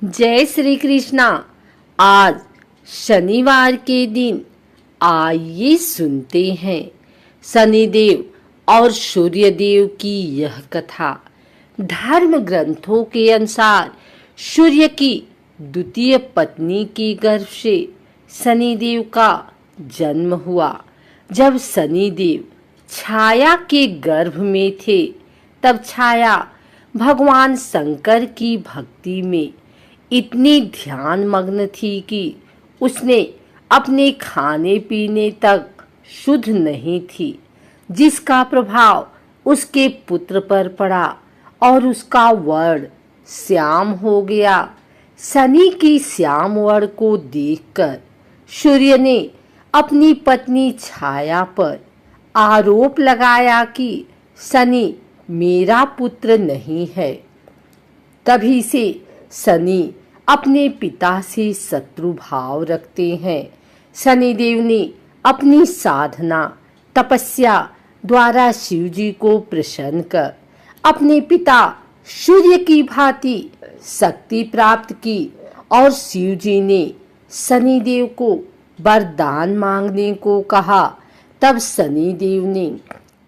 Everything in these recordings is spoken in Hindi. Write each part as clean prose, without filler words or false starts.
जय श्री कृष्णा। आज शनिवार के दिन आइए सुनते हैं शनिदेव और सूर्यदेव की यह कथा। धर्म ग्रंथों के अनुसार सूर्य की द्वितीय पत्नी के गर्भ से शनिदेव का जन्म हुआ। जब शनिदेव छाया के गर्भ में थे तब छाया भगवान शंकर की भक्ति में इतनी ध्यान मग्न थी कि उसने अपने खाने पीने तक शुद्ध नहीं थी, जिसका प्रभाव उसके पुत्र पर पड़ा और उसका वर्ण श्याम हो गया। शनि की श्याम वर्ण को देखकर सूर्य ने अपनी पत्नी छाया पर आरोप लगाया कि शनि मेरा पुत्र नहीं है। तभी से शनि अपने पिता से शत्रु भाव रखते हैं। शनिदेव ने अपनी साधना तपस्या द्वारा शिव जी को प्रसन्न कर अपने पिता सूर्य की भांति शक्ति प्राप्त की और शिव जी ने शनिदेव को वरदान मांगने को कहा। तब शनिदेव ने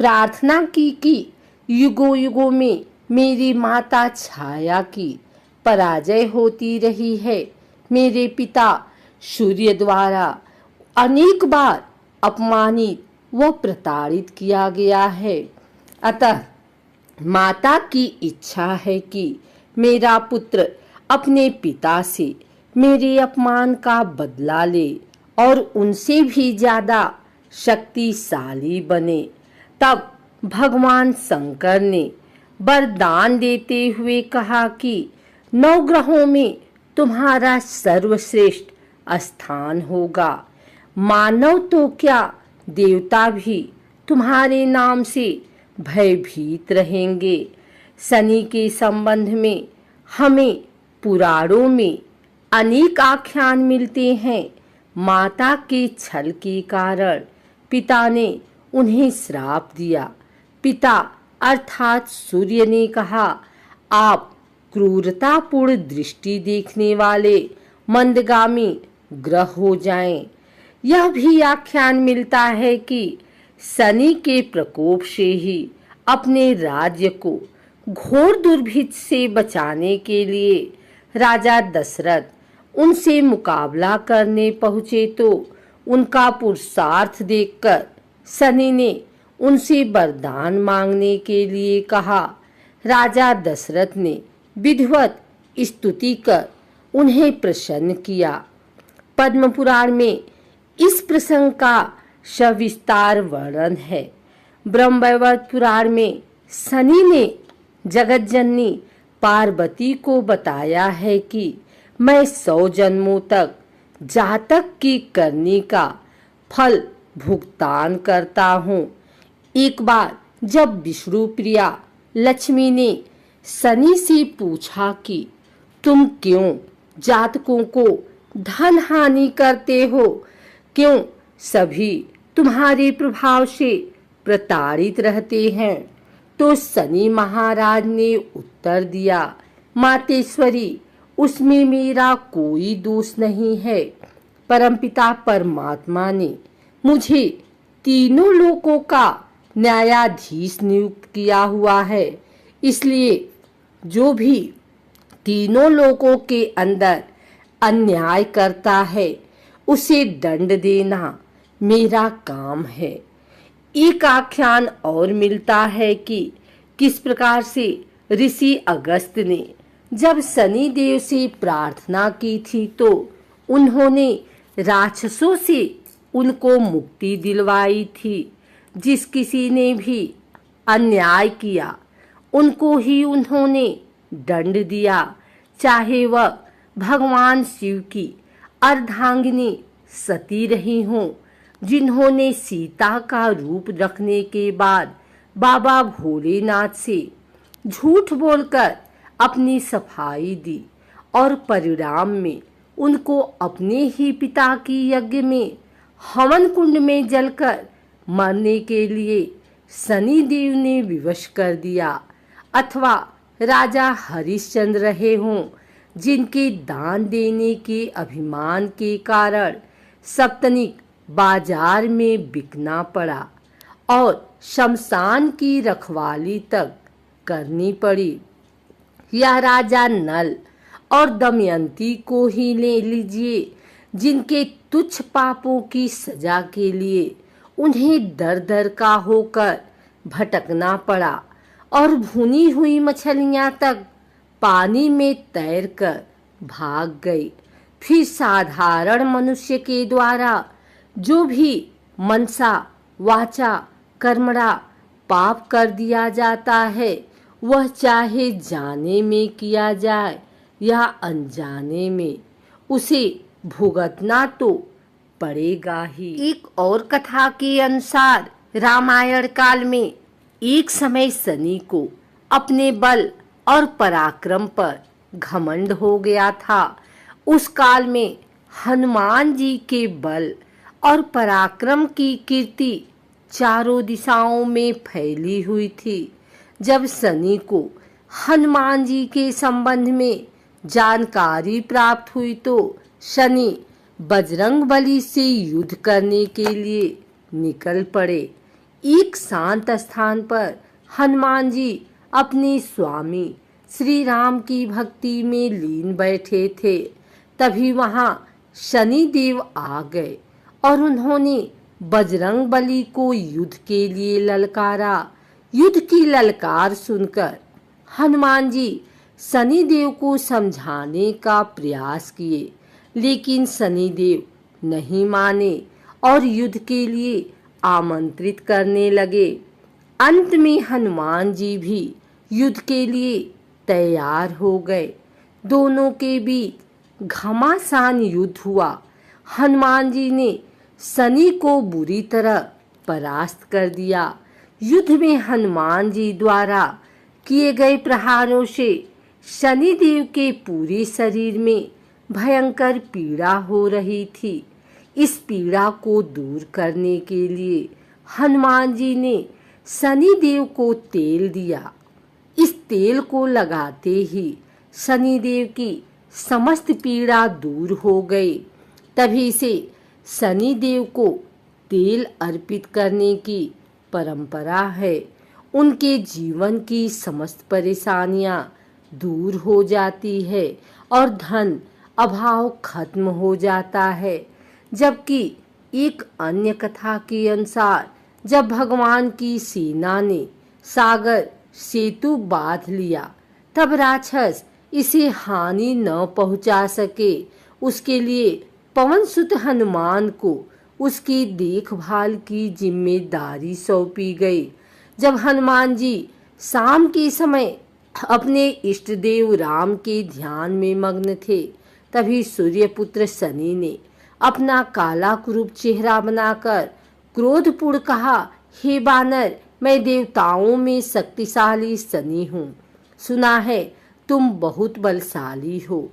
प्रार्थना की कि युगों युगों में मेरी माता छाया की पराजय होती रही है। मेरे पिता सूर्य द्वारा अनेक बार अपमानित व प्रताड़ित किया गया है। अतः माता की इच्छा है कि मेरा पुत्र अपने पिता से मेरे अपमान का बदला ले और उनसे भी ज्यादा शक्तिशाली बने। तब भगवान शंकर ने वरदान देते हुए कहा कि 9 ग्रहों में तुम्हारा सर्वश्रेष्ठ स्थान होगा। मानव तो क्या, देवता भी तुम्हारे नाम से भयभीत रहेंगे। शनि के संबंध में हमें पुराणों में अनेक आख्यान मिलते हैं। माता के छल के कारण पिता ने उन्हें श्राप दिया। पिता अर्थात सूर्य ने कहा, आप क्रूरतापूर्ण दृष्टि देखने वाले मंदगामी ग्रह हो जाएं। यह भी आख्यान मिलता है कि शनि के प्रकोप से ही अपने राज्य को घोर दुर्भिक्ष से बचाने के लिए राजा दशरथ उनसे मुकाबला करने पहुंचे तो उनका पुरुषार्थ देखकर शनि ने उनसे वरदान मांगने के लिए कहा। राजा दशरथ ने विधिवत स्तुति कर उन्हें प्रसन्न किया। पद्म पुराण में इस प्रसंग का सविस्तार वर्णन है। ब्रह्मवैवर्त पुराण में शनि ने जगत जननी पार्वती को बताया है कि मैं 100 जन्मों तक जातक की करनी का फल भुगतान करता हूँ। एक बार जब विष्णु प्रिया लक्ष्मी ने शनि से पूछा कि तुम क्यों जातकों को धन हानि करते हो, क्यों सभी तुम्हारे प्रभाव से प्रताड़ित रहते हैं, तो शनि महाराज ने उत्तर दिया, मातेश्वरी, उसमें मेरा कोई दोष नहीं है। परमपिता परमात्मा ने मुझे तीनों लोकों का न्यायाधीश नियुक्त किया हुआ है, इसलिए जो भी तीनों लोकों के अंदर अन्याय करता है उसे दंड देना मेरा काम है। एक आख्यान और मिलता है कि किस प्रकार से ऋषि अगस्त ने जब शनि देव से प्रार्थना की थी तो उन्होंने राक्षसों से उनको मुक्ति दिलवाई थी। जिस किसी ने भी अन्याय किया उनको ही उन्होंने दंड दिया, चाहे वह भगवान शिव की अर्धांगिनी सती रही हों, जिन्होंने सीता का रूप रखने के बाद बाबा भोलेनाथ से झूठ बोलकर अपनी सफाई दी और परिणाम में उनको अपने ही पिता की यज्ञ में हवन कुंड में जलकर मरने के लिए शनि देव ने विवश कर दिया। अथवा राजा हरिश्चंद्र रहे हों, जिनके दान देने के अभिमान के कारण सप्तनिक बाजार में बिकना पड़ा और शमशान की रखवाली तक करनी पड़ी। यह राजा नल और दमयंती को ही ले लीजिए, जिनके तुच्छ पापों की सजा के लिए उन्हें दर दर का होकर भटकना पड़ा और भुनी हुई मछलियां तक पानी में तैरकर भाग गई। फिर साधारण मनुष्य के द्वारा जो भी मनसा वाचा कर्मणा पाप कर दिया जाता है, वह चाहे जाने में किया जाए या अनजाने में, उसे भुगतना तो पड़ेगा ही। एक और कथा के अनुसार रामायण काल में एक समय शनि को अपने बल और पराक्रम पर घमंड हो गया था। उस काल में हनुमान जी के बल और पराक्रम की कीर्ति चारों दिशाओं में फैली हुई थी। जब शनि को हनुमान जी के संबंध में जानकारी प्राप्त हुई तो शनि बजरंगबली से युद्ध करने के लिए निकल पड़े। एक शांत स्थान पर हनुमान जी अपने स्वामी श्री राम की भक्ति में लीन बैठे थे। तभी वहां शनि देव आ गए और उन्होंने बजरंगबली को युद्ध के लिए ललकारा। युद्ध की ललकार सुनकर हनुमान जी शनि देव को समझाने का प्रयास किए, लेकिन शनि देव नहीं माने और युद्ध के लिए आमंत्रित करने लगे। अंत में हनुमान जी भी युद्ध के लिए तैयार हो गए। दोनों के बीच घमासान युद्ध हुआ। हनुमान जी ने शनि को बुरी तरह परास्त कर दिया। युद्ध में हनुमान जी द्वारा किए गए प्रहारों से शनि देव के पूरे शरीर में भयंकर पीड़ा हो रही थी। इस पीड़ा को दूर करने के लिए हनुमान जी ने शनि देव को तेल दिया। इस तेल को लगाते ही शनि देव की समस्त पीड़ा दूर हो गई। तभी से शनि देव को तेल अर्पित करने की परंपरा है। उनके जीवन की समस्त परेशानियां दूर हो जाती है और धन अभाव खत्म हो जाता है। जबकि एक अन्य कथा के अनुसार जब भगवान की सेना ने सागर सेतु बांध लिया, तब राक्षस इसे हानि न पहुंचा सके, उसके लिए पवन सुत हनुमान को उसकी देखभाल की जिम्मेदारी सौंपी गई। जब हनुमान जी शाम के समय अपने इष्ट देव राम के ध्यान में मग्न थे, तभी सूर्यपुत्र शनि ने अपना काला कुरूप चेहरा बनाकर क्रोधपूर्ण कहा, हे बानर, मैं देवताओं में शक्तिशाली शनि हूँ। सुना है तुम बहुत बलशाली हो।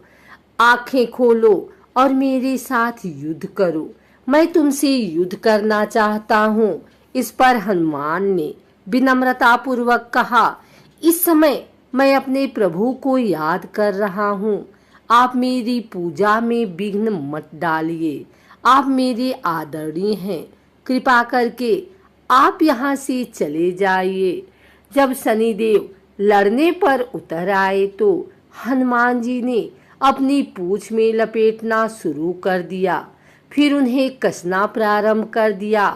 आंखें खोलो और मेरे साथ युद्ध करो। मैं तुमसे युद्ध करना चाहता हूँ। इस पर हनुमान ने विनम्रता पूर्वक कहा, इस समय मैं अपने प्रभु को याद कर रहा हूँ। आप मेरी पूजा में विघ्न मत डालिए। आप मेरे आदरणीय हैं। कृपा करके आप यहाँ से चले जाइए। जब शनिदेव लड़ने पर उतर आए तो हनुमान जी ने अपनी पूंछ में लपेटना शुरू कर दिया। फिर उन्हें कसना प्रारंभ कर दिया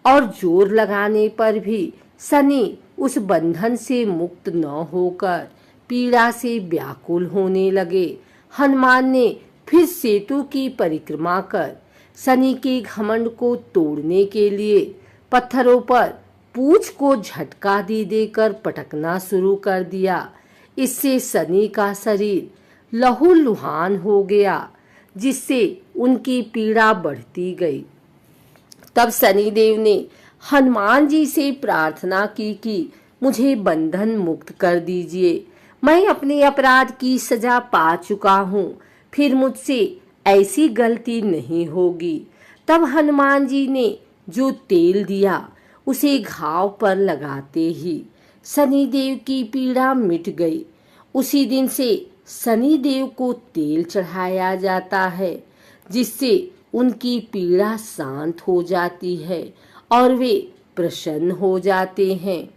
और जोर लगाने पर भी शनि उस बंधन से मुक्त न होकर पीड़ा से व्याकुल होने लगे। हनुमान ने फिर सेतु की परिक्रमा कर शनि के घमंड को तोड़ने के लिए पत्थरों पर पूंछ को झटका दे देकर पटकना शुरू कर दिया। इससे शनि का शरीर लहूलुहान हो गया, जिससे उनकी पीड़ा बढ़ती गई। तब शनिदेव ने हनुमान जी से प्रार्थना की कि मुझे बंधन मुक्त कर दीजिए। मैं अपने अपराध की सजा पा चुका हूँ, फिर मुझसे ऐसी गलती नहीं होगी। तब हनुमान जी ने जो तेल दिया उसे घाव पर लगाते ही शनिदेव की पीड़ा मिट गई। उसी दिन से शनि देव को तेल चढ़ाया जाता है, जिससे उनकी पीड़ा शांत हो जाती है और वे प्रसन्न हो जाते हैं।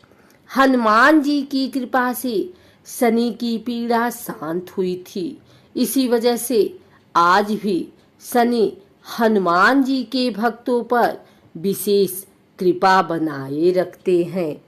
हनुमान जी की कृपा से शनि की पीड़ा शांत हुई थी। इसी वजह से आज भी शनि हनुमान जी के भक्तों पर विशेष कृपा बनाए रखते हैं।